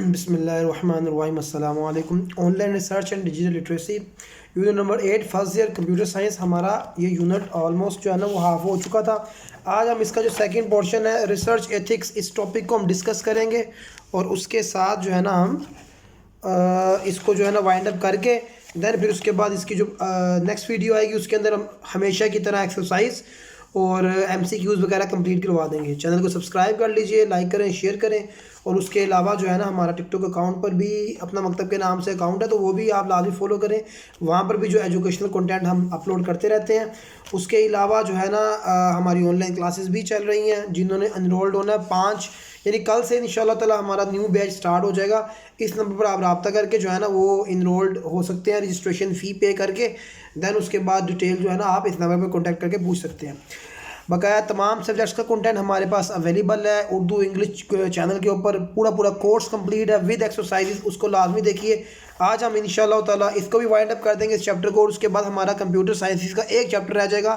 बिस्मिल्लाहिर्रहमानिर्रहीम अस्सलाम वालेकुम। Online research and digital literacy unit number 8 first year computer science. हमारा ये यूनिट ऑलमोस्ट जो है ना वो हाफ हो चुका था। आज हम इसका जो सेकंड पोर्शन है रिसर्च एथिक्स, इस टॉपिक को हम डिस्कस करेंगे और उसके साथ जो है ना हम इसको जो है ना वाइंड अप करके देन फिर उसके बाद इसकी जो नेक्स्ट वीडियो आएगी उसके अंदर हम हमेशा की तरह एक्सरसाइज और MCQs वगैरह कंप्लीट करवा देंगे। चैनल को सब्सक्राइब कर लीजिए, लाइक करें, शेयर करें। और उसके अलावा जो है ना हमारा टिकटॉक अकाउंट पर भी अपना मकतब के नाम से अकाउंट है, तो वो भी आप लाजमी फॉलो करें। वहाँ पर भी जो एजुकेशनल कंटेंट हम अपलोड करते रहते हैं। उसके अलावा जो है ना हमारी ऑनलाइन क्लासेस भी चल रही हैं। जिन्होंने एनरोल्ड होना है 5 यानी कल से इंशाल्लाह ताला हमारा न्यू बैच स्टार्ट हो जाएगा। इस नंबर पर आप रब्ता करके जो है ना वो इनरोल्ड हो सकते हैं, रजिस्ट्रेशन फ़ी पे करके। देन उसके बाद डिटेल जो है ना आप इस नंबर पर कॉन्टैक्ट करके पूछ सकते हैं। बकाया तमाम सब्जेक्ट्स का कंटेंट हमारे पास अवेलेबल है। उर्दू इंग्लिश चैनल के ऊपर पूरा कोर्स कंप्लीट है विद एक्सरसाइजेस, उसको लाजमी देखिए। आज हम इंशाल्लाह ताला इसको भी वाइंड अप कर देंगे इस चैप्टर को। उसके बाद हमारा कंप्यूटर साइंस का एक चैप्टर रह जाएगा।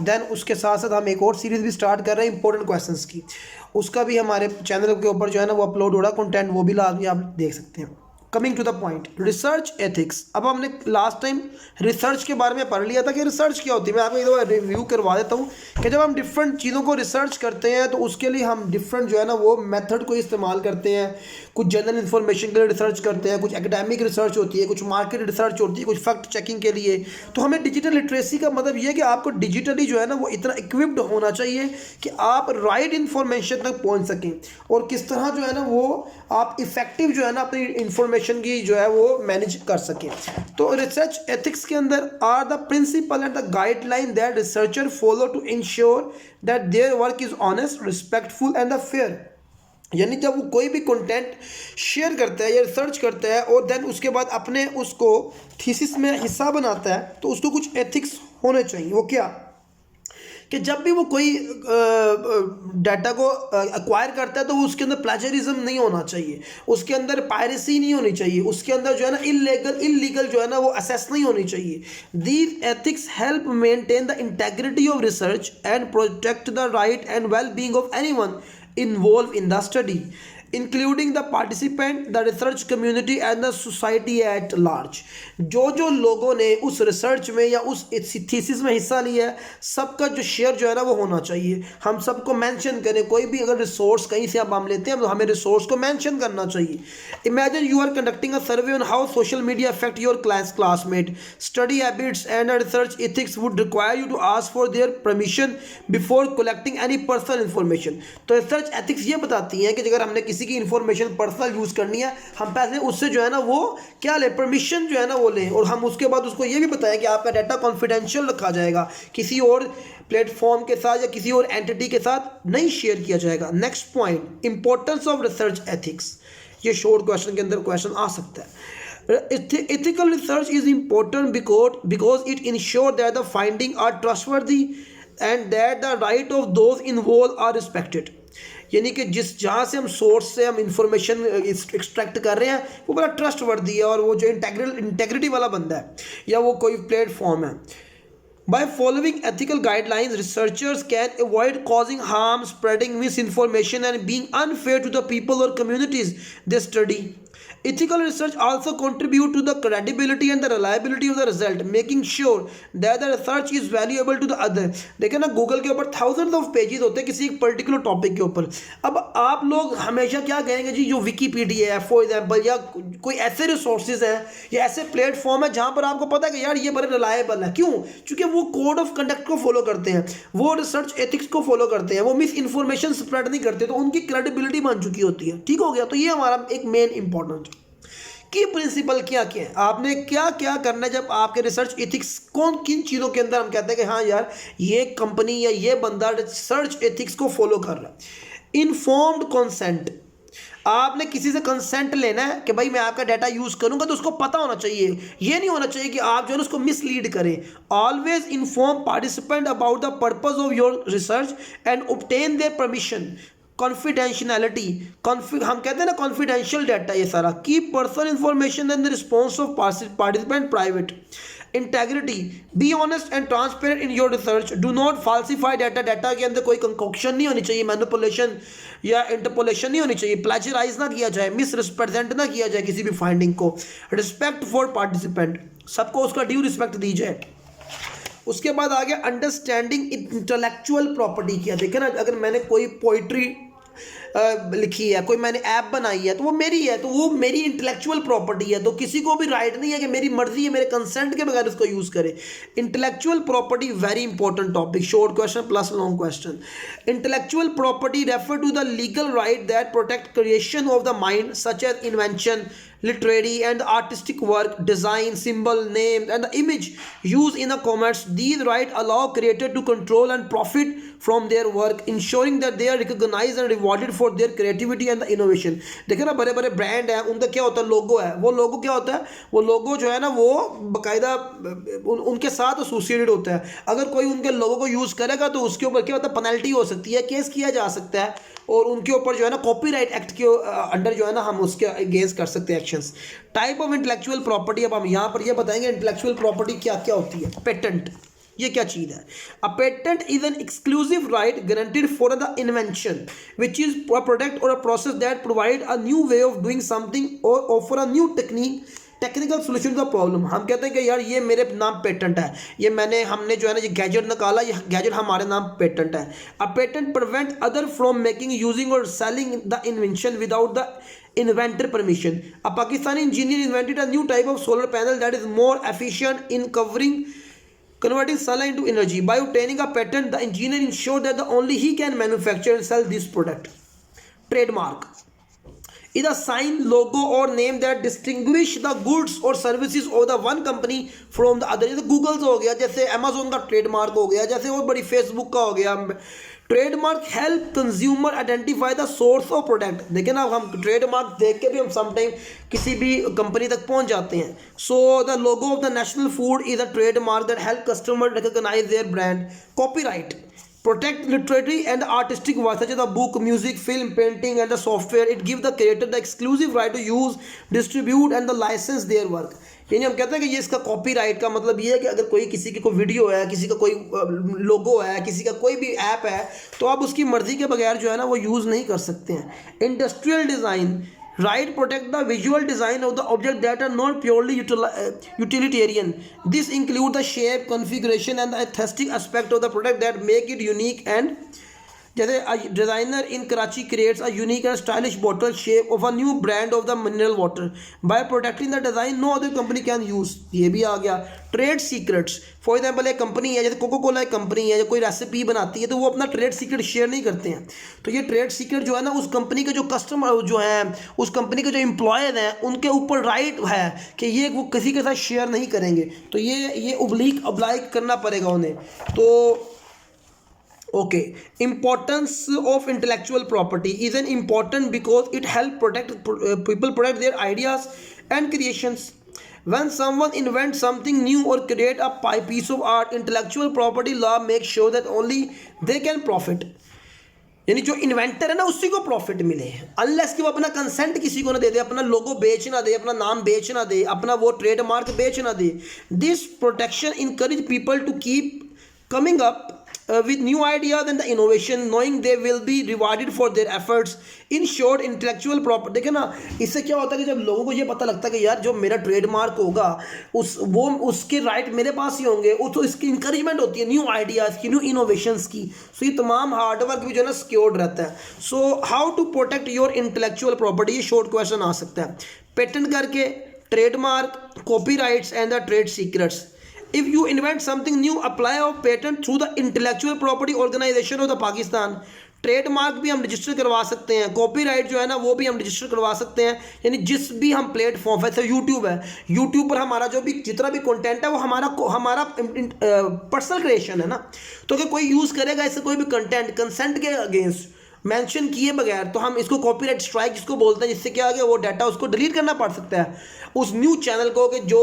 देन उसके साथ साथ हम एक और सीरीज़ भी स्टार्ट कर रहे हैं इंपॉर्टेंट क्वेश्चंस की। उसका भी हमारे चैनल के ऊपर जो है ना वो अपलोड हो रहा है कंटेंट, वो भी लाजमी आप देख सकते हैं। Coming to the point, research ethics. अब हमने लास्ट टाइम रिसर्च के बारे में पढ़ लिया था कि रिसर्च क्या होती है। मैं आपको एक दफ़ा रिव्यू करवा देता हूँ कि जब हम डिफरेंट चीज़ों को रिसर्च करते हैं तो उसके लिए हम डिफरेंट जो है ना वो मेथड को इस्तेमाल करते हैं। कुछ जनरल इन्फॉर्मेशन के लिए रिसर्च करते हैं, कुछ एकेडमिक रिसर्च होती है, कुछ मार्केट रिसर्च होती है, कुछ फैक्ट चेकिंग के लिए। तो हमें डिजिटल लिटरेसी का मतलब ये है कि आपको डिजिटली जो है ना वो इतना इक्विप्ड होना चाहिए कि आप राइट इन्फॉर्मेशन तक पहुँच सकें और किस तरह जो है ना वो आप इफेक्टिव जो है ना अपनी इंफॉर्मेशन की जो है वो मैनेज कर सकें। तो रिसर्च एथिक्स के अंदर are the principle and the guideline that researcher follow to ensure that their work is honest, respectful and the fair. यानी जब वो कोई भी कंटेंट शेयर करता है या रिसर्च करता है और देन उसके बाद अपने उसको थीसिस में हिस्सा बनाता है तो उसको कुछ एथिक्स होने चाहिए। वो क्या कि जब भी वो कोई डाटा को एक्वायर करता है तो उसके अंदर प्लेजरिज्म नहीं होना चाहिए, उसके अंदर पायरेसी नहीं होनी चाहिए, उसके अंदर जो है ना इलीगल जो है ना वो असेस नहीं होनी चाहिए। These ethics help maintain the integrity of research and protect the right and well being of anyone involve in the study including the participant, the research community and the society at large. जो लोगों ने उस research में या उस thesis में हिस्सा लिया है सबका जो शेयर जो है ना वो होना चाहिए। हम सबको मेंशन करें, कोई भी अगर रिसोर्स कहीं से हम लेते हैं तो हमें रिसोर्स को मेंशन करना चाहिए। Imagine you are conducting a survey on how social media affect your classmate, study habits and research ethics would require you to ask for their permission before collecting any personal information. तो research ethics ये बताती हैं कि अगर हमने किसी की information personal use करनी है हम पहले उससे जो है ना वो क्या ले, परमिशन जो है ना वो लें। और हम उसके बाद उसको ये भी बताएं कि आपका डाटा कॉन्फिडेंशियल रखा जाएगा, किसी और प्लेटफॉर्म के साथ या किसी और एंटिटी के साथ नहीं शेयर किया जाएगा। Next point, importance of research ethics. ये शॉर्ट क्वेश्चन के अंदर क्वेश्चन आ सकता है। Ethical research is important because it ensures that the findings are trustworthy and that the right of those involved are respected। यानी कि जहाँ से हम सोर्स से हम इंफॉर्मेशन एक्सट्रैक्ट कर रहे हैं वो बड़ा ट्रस्ट वर्दी है और वो जो इंटेग्रिटी वाला बंदा है या वो कोई प्लेटफॉर्म है। By following ethical guidelines, researchers can avoid causing harm, spreading misinformation, and being unfair to the people or communities they study. Ethical research also contribute to the credibility and the reliability of the result, making sure that the research is valuable to the other। देखिए ना Google के ऊपर thousand of pages होते हैं किसी एक particular topic के ऊपर। अब आप लोग हमेशा क्या कहेंगे जी, जो विकीपीडिया है फॉर एग्जाम्पल या कोई ऐसे रिसोर्सेज हैं या ऐसे प्लेटफॉर्म है जहाँ पर आपको पता है कि यार ये बड़े रिलायबल है। क्यों? क्योंकि वो कोड ऑफ कंडक्ट को फॉलो करते हैं, वो रिसर्च एथिक्स को फॉलो करते हैं, वो मिस इन्फॉर्मेशन स्प्रेड नहीं करते, तो उनकी क्रेडिबिलिटी बन चुकी होती है। ठीक हो गया? तो ये हमारा एक मेन इंपॉर्टेंट की प्रिंसिपल क्या क्या है, आपने क्या क्या करना है जब आपके रिसर्च एथिक्स कौन किन चीज़ों के अंदर हम कहते हैं कि हाँ यार ये कंपनी या ये बंदा रिसर्च एथिक्स को फॉलो कर रहा है। इन्फॉर्म्ड कंसेंट, आपने किसी से कंसेंट लेना है कि भाई मैं आपका डाटा यूज करूंगा तो उसको पता होना चाहिए, ये नहीं होना चाहिए कि आप जो है उसको मिसलीड करें। Always inform participant about the purpose of your research and obtain their permission. Confidentiality, हम कहते हैं ना कॉन्फिडेंशियल डाटा ये सारा। Keep personal information and the response of participant private. Integrity, be honest and transparent in your research, do not falsify data, data के अंदर कोई कंकोक्शन नहीं होनी चाहिए, मैनिपुलेशन या इंटरपोलेशन नहीं होनी चाहिए, प्लेजराइज ना किया जाए, मिस रिप्रेजेंट ना किया जाए किसी भी फाइंडिंग को, रिस्पेक्ट फॉर पार्टिसिपेंट, सबको उसका ड्यू रिस्पेक्ट दी जाए। उसके बाद आ गया अंडरस्टैंडिंग इंटेलेक्चुअल प्रॉपर्टी। किया देखे ना, अगर मैंने कोई पोइट्री लिखी है, कोई मैंने ऐप बनाई है, तो वो मेरी है, तो वो मेरी इंटेलेक्चुअल प्रॉपर्टी है, तो किसी को भी राइट नहीं है कि मेरी मर्जी है मेरे कंसेंट के बगैर उसको यूज़ करे। Intellectual property very important topic, short question plus long question. Intellectual property refer to the legal right that protect creation of the mind such as invention, literary and artistic work, design, symbol, name and the image used in a commerce. These rights allow creators to control and profit from their work, ensuring that they are recognized and rewarded for their creativity and the innovation. देखिए ना, बड़े बड़े brand हैं, उनका क्या होता है, लोगो है, वो लोगो क्या होता है, वो लोगो जो है ना वो बाकायदा उनके साथ एसोसिएटेड होता है। अगर कोई उनके लोगो को यूज़ करेगा तो उसके ऊपर क्या होता है, पेनल्टी हो सकती है, केस किया जा सकता है, और उनके ऊपर जो है ना कॉपीराइट एक्ट के अंडर जो है ना हम उसके अगेंस्ट कर सकते हैं actions. Type of intellectual property, अब हम यहाँ पर ये बताएंगे इंटेलेक्चुअल प्रॉपर्टी क्या क्या होती है। पेटेंट, ये क्या चीज़ है? A patent is an exclusive right guaranteed for the invention which is a product or a process that provide a new way of doing something or offer a new technical solution to the problem. हम कहते हैं कि यार ये मेरे नाम patent है, ये हमने जो है ना ये गैजेट निकाला, ये गैजेट हमारे नाम पेटेंट है। A patent prevent other from making, using or selling the invention without the inventor permission. A Pakistani engineer invented a new type of solar panel that is more efficient in converting sunlight into energy. By obtaining a patent, the engineer ensured that only he can manufacture and sell this product. Trademark is a sign, logo or name that distinguish the goods or services of the one company from the other. जैसे Google हो गया, जैसे Amazon का trademark हो गया, जैसे और बड़ी फेसबुक का हो गया। Trademark help consumer identify the source of product. देखिए ना, हम ट्रेडमार्क देख के भी हम समटाइम किसी भी कंपनी तक पहुंच जाते हैं। So the logo of the national food is a trademark that help customer recognise their brand. Copyright protect literary and artistic work such as the book, music, film, painting and the software. It gives the creator the exclusive right to use, distribute and the license their work. यानी हम कहते हैं कि ये इसका copyright का मतलब ये है कि अगर कोई किसी की कोई वीडियो है, किसी का कोई लोगो है, किसी का कोई भी ऐप है, तो आप उसकी मर्जी के बगैर जो है ना वो यूज़ नहीं कर सकते हैं। Industrial design right protect the visual design of the object that are not purely utilitarian. This include the shape, configuration and the aesthetic aspect of the product that make it unique. And जैसे a designer in Karachi creates a unique and stylish bottle shape of a new brand of the mineral water by protecting the design no other company can use. ये भी आ गया। Trade secrets, for example एक company है, जैसे cocoa Cola एक company है, जो कोई रेसिपी बनाती है तो वो अपना ट्रेड सीक्रेट शेयर नहीं करते हैं। तो ये ट्रेड सीक्रेट जो है ना उस कंपनी के जो कस्टमर जो हैं, उस कंपनी के जो एम्प्लॉयज़ हैं, उनके ऊपर राइट है कि ये वो किसी के साथ शेयर नहीं करेंगे। तो ये अब्लाइक करना पड़ेगा उन्हें। तो okay, importance of intellectual property is an important because it help protect people protect their ideas and creations. When someone invents something new or create a piece of art, intellectual property law makes sure that only they can profit. यानी जो inventor है ना उसी को profit मिले, unless कि वो अपना कंसेंट किसी को ना दे दे, अपना लोगो बेच ना दे, अपना नाम बेच ना दे, अपना वो ट्रेडमार्क बेच ना दे। This protection encourage people to keep coming up with new ideas and the innovation, knowing they will be rewarded for their efforts. In short, intellectual property, देखे ना, इससे क्या होता है कि जब लोगों को ये पता लगता है कि यार जो मेरा ट्रेडमार्क होगा उसके राइट मेरे पास ही होंगे, तो इसकी इंकरेजमेंट होती है न्यू आइडियाज़ की, न्यू इनोवेशंस की। सो ये तमाम हार्डवर्क भी जो है ना सिक्योर्ड रहता है। So how to protect your intellectual property, ये शॉर्ट क्वेश्चन आ सकता है। पेटेंट करके, trademark, copyrights and the trade secrets. If you invent something new, apply a patent through the Intellectual Property Organization of the Pakistan. Trademark भी हम register करवा सकते हैं, कॉपीराइट जो है ना वो भी हम रजिस्टर करवा सकते हैं। यानी जिस भी हम प्लेटफॉर्म, वैसे यूट्यूब है, यूट्यूब पर हमारा जो भी जितना भी कंटेंट है वो हमारा पर्सनल क्रिएशन है ना। तो अगर कोई यूज़ करेगा ऐसे कोई भी कंटेंट कंसेंट के अगेंस्ट मेंशन किए बगैर, तो हम इसको कॉपीराइट स्ट्राइक इसको बोलते हैं, जिससे क्या आ गया वो डाटा उसको डिलीट करना पड़ सकता है उस न्यू चैनल को कि जो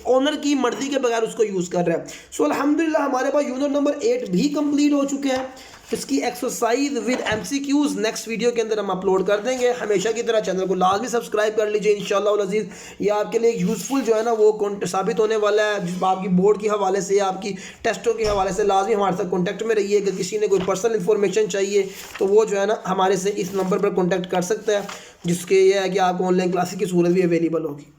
ओनर की मर्जी के बगैर उसको यूज़ कर रहा है। सो अल्हम्दुलिल्लाह हमारे पास यूनिट नंबर 8 भी कंप्लीट हो चुके हैं। इसकी exercise with MCQs next video के अंदर हम अपलोड कर देंगे। हमेशा की तरह चैनल को लाजमी सब्सक्राइब कर लीजिए इंशाअल्लाह उल अज़ीज़। ये आपके लिए यूज़फुल जो है ना वो साबित होने वाला है, जिस आपकी बोर्ड के हवाले से, आपकी टेस्टों के हवाले से लाजमी हमारे साथ कॉन्टैक्ट में रहिए। अगर किसी ने कोई पर्सनल इन्फॉर्मेशन चाहिए तो वो जो है ना हमारे से इस नंबर पर कॉन्टैक्ट कर सकता है, जिसके ये है कि आपको ऑनलाइन क्लासेस की सूरत भी अवेलेबल होगी।